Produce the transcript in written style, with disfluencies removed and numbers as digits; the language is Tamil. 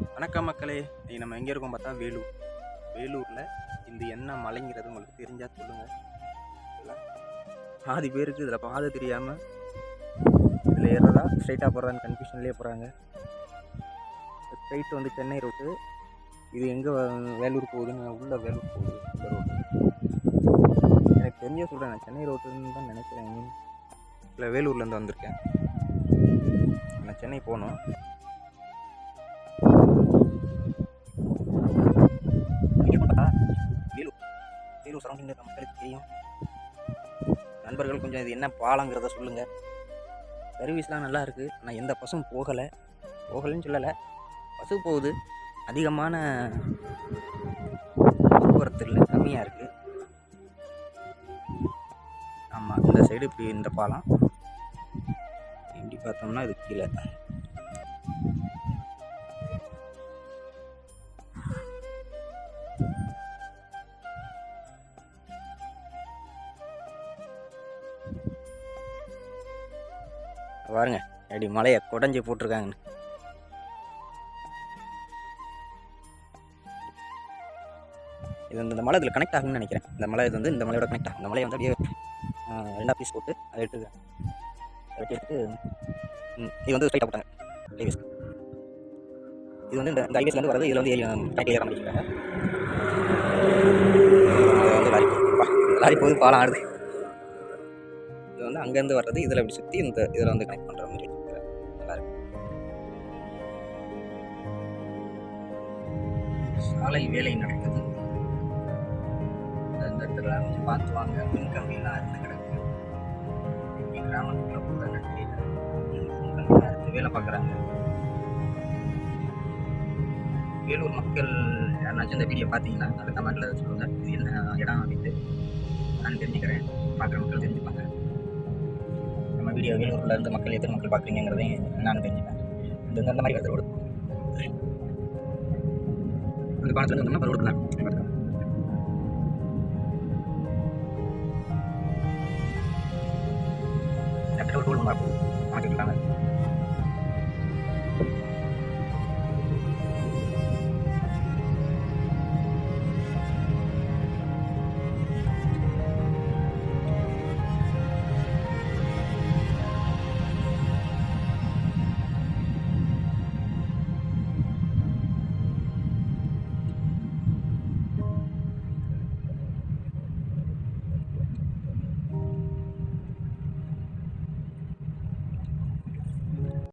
வணக்கம் மக்களே. இன்னைக்கு நம்ம எங்கே இருக்கோம் பார்த்தா வேலூர். வேலூரில் இந்த என்ன மலைங்கிறது உங்களுக்கு தெரிஞ்சால் சொல்லுங்கள். பாதி பேருக்கு இதில் பாதை தெரியாமல் இதில் ஏறுறதா ஸ்ட்ரைட்டாக போகிறான்னு கன்ஃபியூஷன்லேயே போகிறாங்க. ஸ்ட்ரைட் வந்து சென்னை ரோட்டு. இது எங்கே வேலூர் போகுதுன்னு உள்ள வேலூர் போகுது இந்த ரோடு. எனக்கு தெரிஞ்சே சொல்கிறேன், நான் சென்னை ரோட்டுன்னு தான் நினைக்கிறேன். இல்லை, வேலூர்லேருந்து வந்திருக்கேன். நான் சென்னை போகணும். வேலூர் சரௌண்டிங் இருக்க மக்களுக்கு தெரியும். நண்பர்கள் கொஞ்சம் இது என்ன பாலங்கிறத சொல்லுங்கள். சர்வீஸ்லாம் நல்லா இருக்குது, ஆனால் எந்த பஸ்ஸும் போகலைன்னு சொல்லலை. பஸ்ஸு போகுது, அதிகமான போக்குவரத்து இல்லை, கம்மியாக இருக்குது. ஆமாம், இந்த சைடு இப்படி இந்த பாலம் இப்படி பார்த்தோம்னா இது கீழே. பாருங்க அப்படி மலையை குடஞ்சி போட்டிருக்காங்கன்னு. இது வந்து இந்த மலை இதில் கனெக்ட் ஆகும்னு நினைக்கிறேன். இந்த மலை இது வந்து இந்த மலையோட கனெக்ட் ஆகும். இந்த மலையை வந்து அப்படியே 2 பீஸ் போட்டு அதை எடுத்துட்டு இது வந்து ஸ்ட்ரைட்டாக போட்டாங்க ஹைவேஸ். இது வந்து இந்த ஹைவேஸ்லேருந்து வரது. இதில் வந்து ஏற மாட்டேங்கிறாங்க. வந்து லாரி போகுது, பாலம் ஆடுது. இது வந்து அங்கேருந்து வர்றது, இதில் இப்படி சுற்றி இதில் வந்து கனெக்ட் பண்ணுற மாதிரி நல்லாயிருக்கு. சாலை வேலை நடக்குது. இந்த இடத்துல கொஞ்சம் பார்த்து வாங்க. மின்கம்பிலாம் அறுத்து கிடக்கு. கிராமத்துக்குள்ள போட்டாங்க தெரியல. மின்கம்பிலாம் அறுத்து வேலை பார்க்குறாங்க. வேலூர் மக்கள் யாருனாச்சும் இந்த வீடியோ பார்த்தீங்கன்னா அதை கமெண்ட்டில் சொல்லுங்கள். இது என்ன இடம் அப்படின்ட்டு நான் தெரிஞ்சுக்கிறேன். பார்க்குற மக்கள் தெரிஞ்சுப்பாங்க. நம்ம வீடியோ வேலூரில் இருந்து மக்கள் எத்தனை மக்கள் பார்க்குறீங்கிறதையும் நான் தெரிஞ்சுப்பேன். இந்த மாதிரி வருது ரோடு. அந்த பாலத்தில் வந்தோம்னா ரோடு தான் ரோடு மாற்றிருக்காங்க.